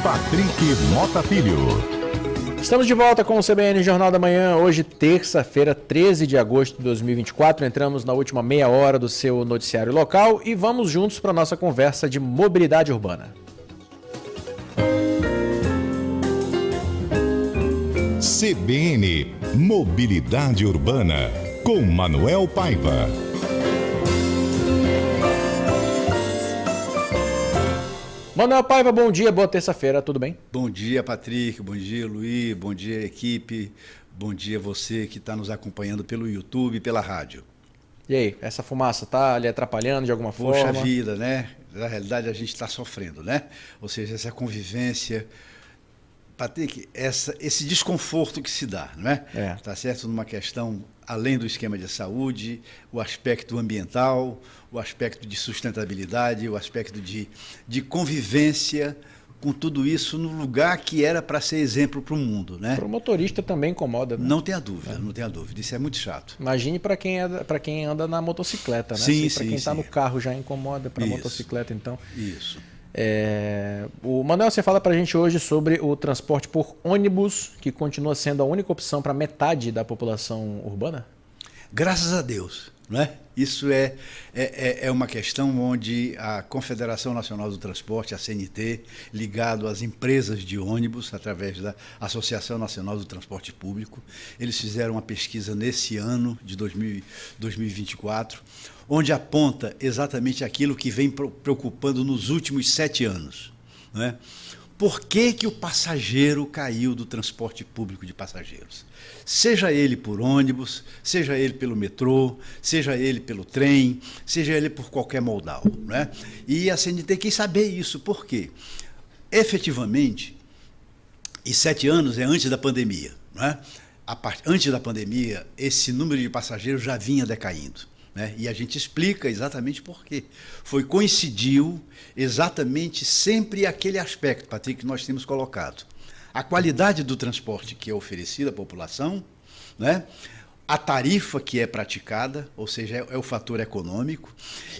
Patrick Mota Filho. Estamos de volta com o CBN Jornal da Manhã, hoje terça-feira, 13 de agosto de 2024. Entramos na última meia hora do seu noticiário local e vamos juntos para a nossa conversa de mobilidade urbana. CBN Mobilidade Urbana, com Manuel Paiva. Manuel Paiva, bom dia, boa terça-feira, tudo bem? Bom dia, Patrick, bom dia, Luiz, bom dia, equipe, bom dia você que está nos acompanhando pelo YouTube e pela rádio. E aí, essa fumaça está lhe atrapalhando de alguma forma? Poxa vida, né? Na realidade a gente está sofrendo, né? Ou seja, essa convivência... Patrick, esse desconforto que se dá, não é? Tá certo? Numa questão, além do esquema de saúde, o aspecto ambiental, o aspecto de sustentabilidade, o aspecto de convivência com tudo isso no lugar que era para ser exemplo para o mundo, né? Para o motorista também incomoda, né? Não tenha dúvida, não tenha dúvida. Isso é muito chato. Imagine para quem anda na motocicleta, né? Sim, para quem está no carro já incomoda, para a motocicleta, então. Isso. O Manuel, você fala para a gente hoje sobre o transporte por ônibus, que continua sendo a única opção para metade da população urbana? Graças a Deus, não é? Isso é uma questão onde a Confederação Nacional do Transporte, a CNT, ligado às empresas de ônibus, através da Associação Nacional do Transporte Público, eles fizeram uma pesquisa nesse ano de 2024, onde aponta exatamente aquilo que vem preocupando nos últimos 7 anos. Não é? Por que o passageiro caiu do transporte público de passageiros? Seja ele por ônibus, seja ele pelo metrô, seja ele pelo trem, seja ele por qualquer modal. Não é? E a CNT quis saber isso. Por quê? Efetivamente, e 7 anos é antes da pandemia. Não é? Antes da pandemia, esse número de passageiros já vinha decaindo. Né? E a gente explica exatamente por quê. Coincidiu exatamente sempre aquele aspecto, Patrick, que nós temos colocado. A qualidade do transporte que é oferecida à população, né? A tarifa que é praticada, ou seja, é o fator econômico,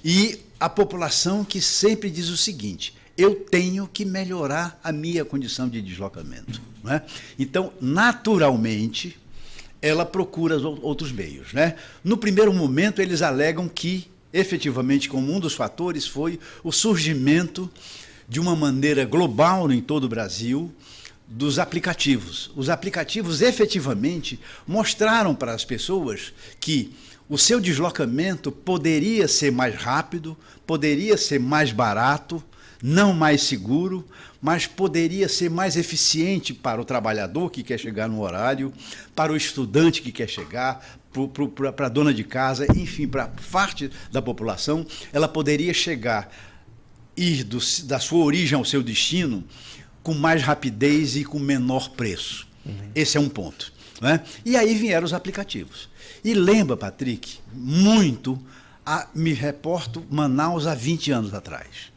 e a população que sempre diz o seguinte: eu tenho que melhorar a minha condição de deslocamento. Né? Então, naturalmente, ela procura outros meios. Né? No primeiro momento, eles alegam que, efetivamente, como um dos fatores foi o surgimento de uma maneira global em todo o Brasil dos aplicativos. Os aplicativos, efetivamente, mostraram para as pessoas que o seu deslocamento poderia ser mais rápido, poderia ser mais barato, não mais seguro, mas poderia ser mais eficiente para o trabalhador que quer chegar no horário, para o estudante que quer chegar, para a dona de casa, enfim, para parte da população, ela poderia chegar, ir da sua origem ao seu destino com mais rapidez e com menor preço. Esse é um ponto. Né? E aí vieram os aplicativos. E lembra, Patrick, muito, me reporto, Manaus há 20 anos atrás.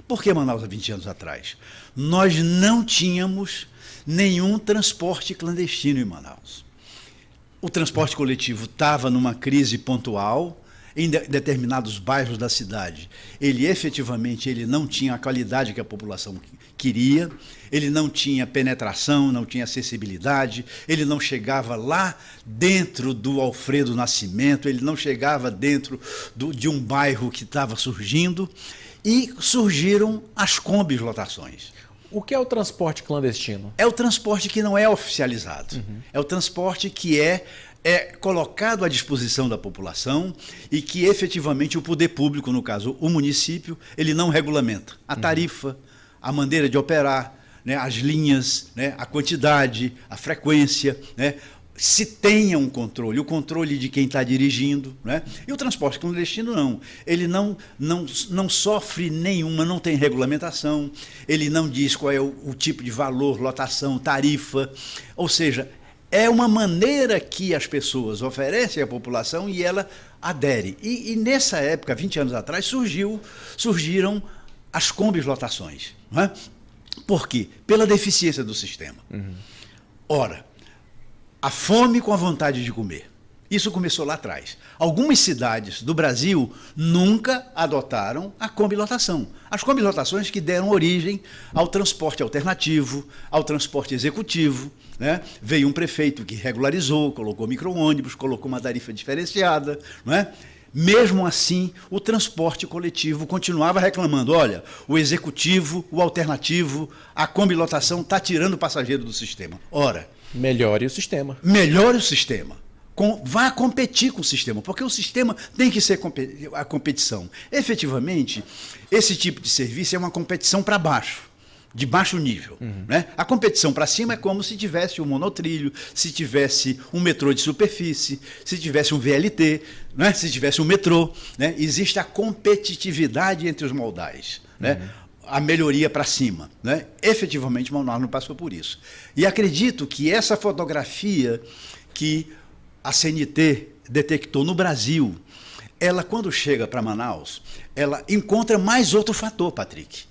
Por que Manaus há 20 anos atrás? Nós não tínhamos nenhum transporte clandestino em Manaus. O transporte coletivo estava numa crise pontual, em determinados bairros da cidade. Ele efetivamente não tinha a qualidade que a população queria, ele não tinha penetração, não tinha acessibilidade, ele não chegava lá dentro do Alfredo Nascimento, ele não chegava dentro de um bairro que estava surgindo, e surgiram as combis-lotações. O que é o transporte clandestino? É o transporte que não é oficializado. É o transporte que é colocado à disposição da população e que efetivamente o poder público, no caso o município, ele não regulamenta. A tarifa, a maneira de operar, né, as linhas, né, a quantidade, a frequência, né, se tenha um controle, o controle de quem está dirigindo. Né? E o transporte clandestino não. Ele não sofre nenhuma, não tem regulamentação, ele não diz qual é o tipo de valor, lotação, tarifa, ou seja, é uma maneira que as pessoas oferecem à população e ela adere. E nessa época, 20 anos atrás, surgiram as combis-lotações. Não é? Por quê? Pela deficiência do sistema. Ora, a fome com a vontade de comer. Isso começou lá atrás. Algumas cidades do Brasil nunca adotaram a combilotação. As combilotações que deram origem ao transporte alternativo, ao transporte executivo, né? Veio um prefeito que regularizou, colocou micro-ônibus, colocou uma tarifa diferenciada, não é? Mesmo assim, o transporte coletivo continuava reclamando, olha, o executivo, o alternativo, a combilotação está tirando o passageiro do sistema. Ora, melhore o sistema. Melhore o sistema. Vá competir com o sistema, porque o sistema tem que ser a competição. Efetivamente, esse tipo de serviço é uma competição para baixo, de baixo nível. Né? A competição para cima é como se tivesse um monotrilho, se tivesse um metrô de superfície, se tivesse um VLT, né? Se tivesse um metrô. Né? Existe a competitividade entre os modais. Né? A melhoria para cima. Né? Efetivamente, Manaus não passou por isso. E acredito que essa fotografia que a CNT detectou no Brasil, ela, quando chega para Manaus, ela encontra mais outro fator, Patrick.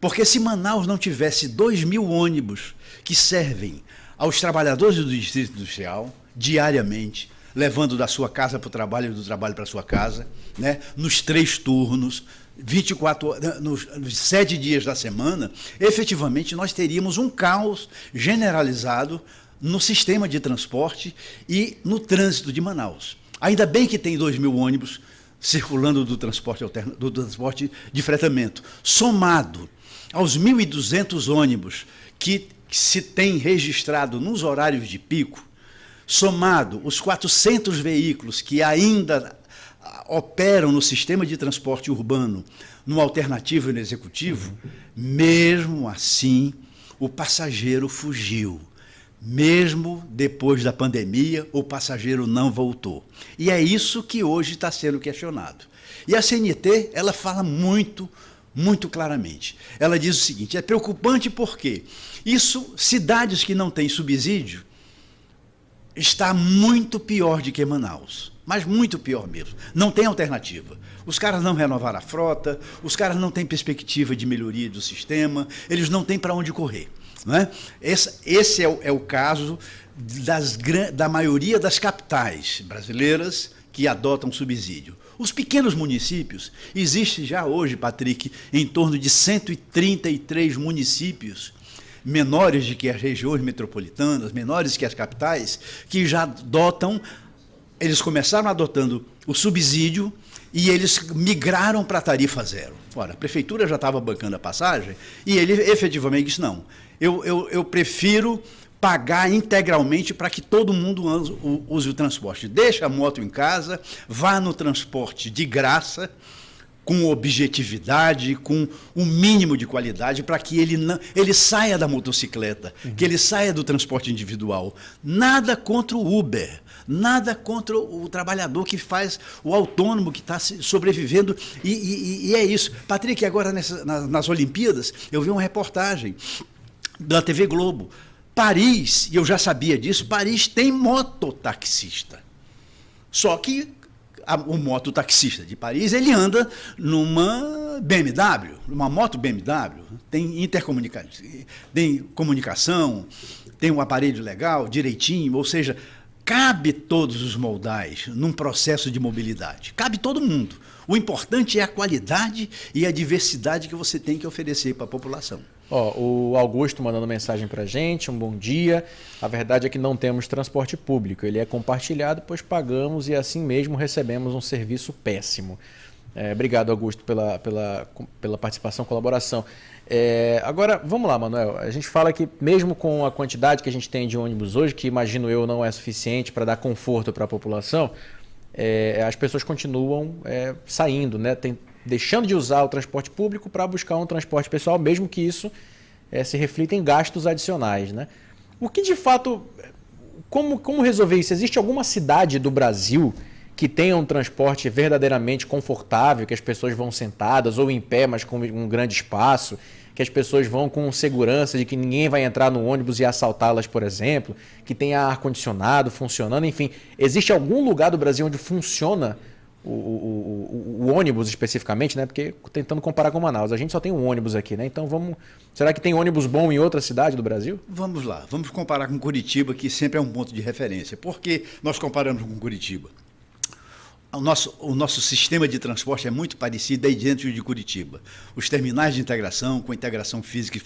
Porque se Manaus não tivesse 2.000 ônibus que servem aos trabalhadores do Distrito Industrial, diariamente, levando da sua casa para o trabalho e do trabalho para a sua casa, né, nos 3 turnos, 24 horas, nos 7 dias da semana, efetivamente nós teríamos um caos generalizado no sistema de transporte e no trânsito de Manaus. Ainda bem que tem 2.000 ônibus circulando do transporte de fretamento, somado aos 1.200 ônibus que se tem registrado nos horários de pico, somado os 400 veículos que ainda operam no sistema de transporte urbano, no alternativo e no executivo, mesmo assim o passageiro fugiu. Mesmo depois da pandemia, o passageiro não voltou. E é isso que hoje está sendo questionado. E a CNT, ela fala muito claramente. Ela diz o seguinte, é preocupante porque cidades que não têm subsídio, está muito pior do que Manaus. Mas muito pior mesmo. Não tem alternativa. Os caras não renovaram a frota, os caras não têm perspectiva de melhoria do sistema, eles não têm para onde correr. Não é? Esse é o caso da maioria das capitais brasileiras que adotam subsídio. Os pequenos municípios, existe já hoje, Patrick, em torno de 133 municípios menores do que as regiões metropolitanas, menores que as capitais, que já adotam, eles começaram adotando o subsídio e eles migraram para a tarifa zero. Ora, a prefeitura já estava bancando a passagem e ele efetivamente disse, não, eu prefiro pagar integralmente para que todo mundo use o transporte. Deixa a moto em casa, vá no transporte de graça, com objetividade, com um mínimo de qualidade, para que ele saia da motocicleta, que ele saia do transporte individual. Nada contra o Uber, nada contra o trabalhador que faz, o autônomo que está sobrevivendo, e é isso. Patrick, agora nas Olimpíadas, eu vi uma reportagem da TV Globo. Paris, e eu já sabia disso, Paris tem mototaxista. Só que o mototaxista de Paris, ele anda numa BMW, numa moto BMW, tem comunicação, tem um aparelho legal, direitinho, ou seja, cabe todos os modais num processo de mobilidade, cabe todo mundo. O importante é a qualidade e a diversidade que você tem que oferecer para a população. O Augusto mandando mensagem para a gente, um bom dia. A verdade é que não temos transporte público, ele é compartilhado, pois pagamos e assim mesmo recebemos um serviço péssimo. Obrigado, Augusto, pela participação, colaboração. Agora, vamos lá, Manuel. A gente fala que mesmo com a quantidade que a gente tem de ônibus hoje, que imagino eu não é suficiente para dar conforto para a população, as pessoas continuam saindo, né? Deixando de usar o transporte público para buscar um transporte pessoal, mesmo que isso se reflita em gastos adicionais, né? O que de fato, como resolver isso? Existe alguma cidade do Brasil que tenha um transporte verdadeiramente confortável, que as pessoas vão sentadas ou em pé, mas com um grande espaço, que as pessoas vão com segurança de que ninguém vai entrar no ônibus e assaltá-las, por exemplo, que tenha ar-condicionado funcionando, enfim. Existe algum lugar do Brasil onde funciona o ônibus especificamente, né? Porque tentando comparar com Manaus, a gente só tem um ônibus aqui, né? Então será que tem ônibus bom em outra cidade do Brasil? Vamos lá, vamos comparar com Curitiba, que sempre é um ponto de referência. Por que nós comparamos com Curitiba? O nosso sistema de transporte é muito parecido aí dentro de Curitiba. Os terminais de integração, com integração física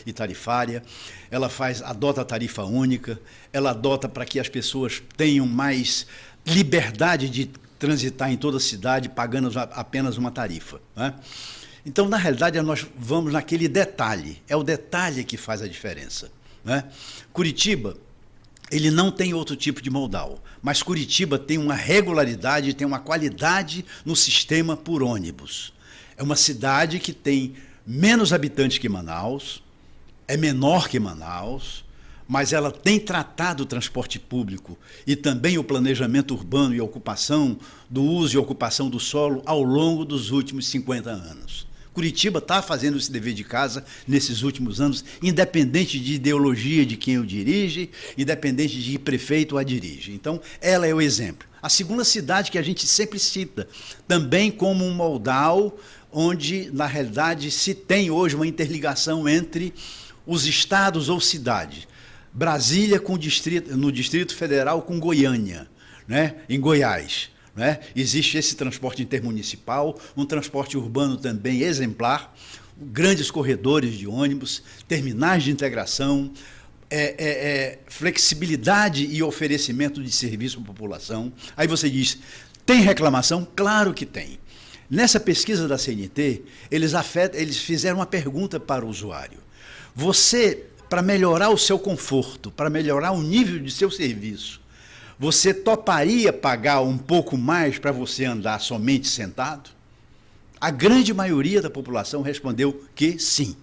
e tarifária, ela adota a tarifa única, ela adota para que as pessoas tenham mais liberdade de transitar em toda a cidade, pagando apenas uma tarifa, né? Então, na realidade, nós vamos naquele detalhe. É o detalhe que faz a diferença, né? Curitiba, ele não tem outro tipo de modal, mas Curitiba tem uma regularidade, tem uma qualidade no sistema por ônibus. É uma cidade que tem menos habitantes que Manaus, é menor que Manaus, mas ela tem tratado o transporte público e também o planejamento urbano e a ocupação do uso e ocupação do solo ao longo dos últimos 50 anos. Curitiba está fazendo esse dever de casa nesses últimos anos, independente de ideologia de quem o dirige, independente de que prefeito a dirige. Então, ela é o exemplo. A segunda cidade que a gente sempre cita, também como um modal, onde, na realidade, se tem hoje uma interligação entre os estados ou cidades. Brasília no Distrito Federal com Goiânia, né, em Goiás. Né? Existe esse transporte intermunicipal, um transporte urbano também exemplar, grandes corredores de ônibus, terminais de integração, flexibilidade e oferecimento de serviço à população. Aí você diz, tem reclamação? Claro que tem. Nessa pesquisa da CNT, eles fizeram uma pergunta para o usuário. Você, para melhorar o seu conforto, para melhorar o nível de seu serviço, você toparia pagar um pouco mais para você andar somente sentado? A grande maioria da população respondeu que sim.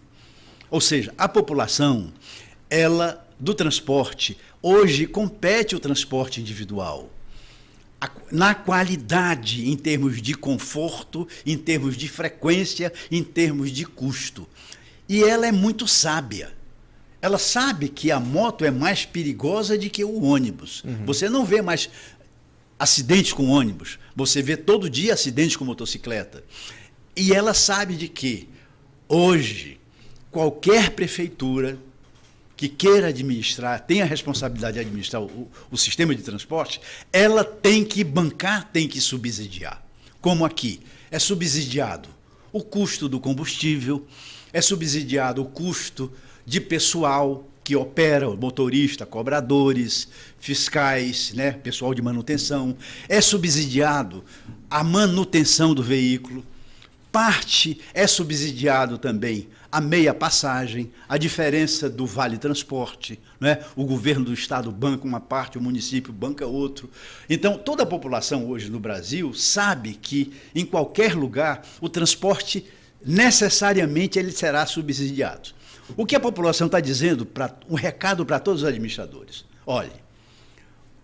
Ou seja, a população, do transporte, hoje compete o transporte individual. Na qualidade, em termos de conforto, em termos de frequência, em termos de custo. E ela é muito sábia. Ela sabe que a moto é mais perigosa do que o ônibus. Uhum. Você não vê mais acidentes com ônibus, você vê todo dia acidentes com motocicleta. E ela sabe de que, hoje, qualquer prefeitura que queira administrar, tenha a responsabilidade de administrar o sistema de transporte, ela tem que bancar, tem que subsidiar. Como aqui, é subsidiado o custo do combustível, é subsidiado o custo de pessoal que opera, motorista, cobradores, fiscais, né, pessoal de manutenção, é subsidiado a manutenção do veículo, parte é subsidiado também a meia passagem, a diferença do vale transporte, né? O governo do estado banca uma parte, o município banca outro. Então, toda a população hoje no Brasil sabe que, em qualquer lugar, o transporte necessariamente ele será subsidiado. O que a população está dizendo, um recado para todos os administradores? Olhe,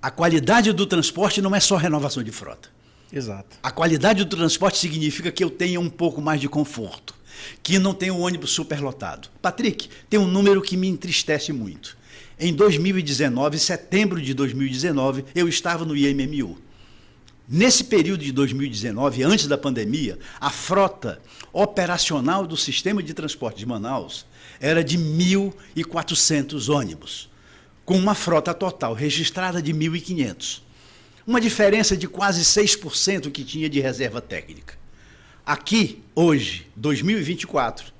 a qualidade do transporte não é só renovação de frota. Exato. A qualidade do transporte significa que eu tenha um pouco mais de conforto, que não tenha um ônibus superlotado. Patrick, tem um número que me entristece muito. Em 2019, setembro de 2019, eu estava no IMMU. Nesse período de 2019, antes da pandemia, a frota operacional do sistema de transporte de Manaus era de 1.400 ônibus, com uma frota total registrada de 1.500. Uma diferença de quase 6% que tinha de reserva técnica. Aqui, hoje, 2024,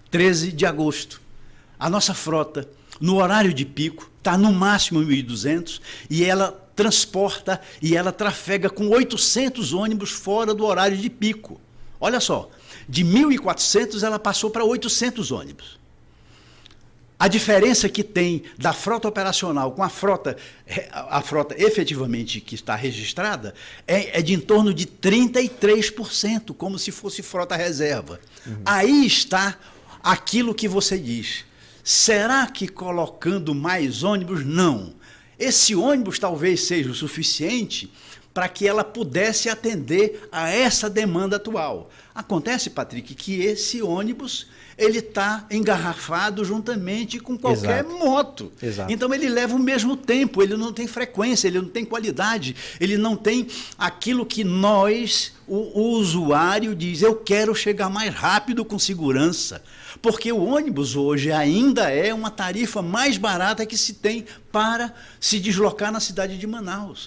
13 de agosto, a nossa frota, no horário de pico, está no máximo 1.200 e ela transporta e ela trafega com 800 ônibus fora do horário de pico. Olha só, de 1.400 ela passou para 800 ônibus. A diferença que tem da frota operacional com a frota efetivamente que está registrada é de em torno de 33%, como se fosse frota reserva. Uhum. Aí está aquilo que você diz. Será que colocando mais ônibus? Não. Esse ônibus talvez seja o suficiente para que ela pudesse atender a essa demanda atual. Acontece, Patrick, que esse ônibus ele está engarrafado juntamente com qualquer moto. Exato. Então ele leva o mesmo tempo, ele não tem frequência, ele não tem qualidade, ele não tem aquilo que nós, o usuário, diz: eu quero chegar mais rápido com segurança. Porque o ônibus hoje ainda é uma tarifa mais barata que se tem para se deslocar na cidade de Manaus.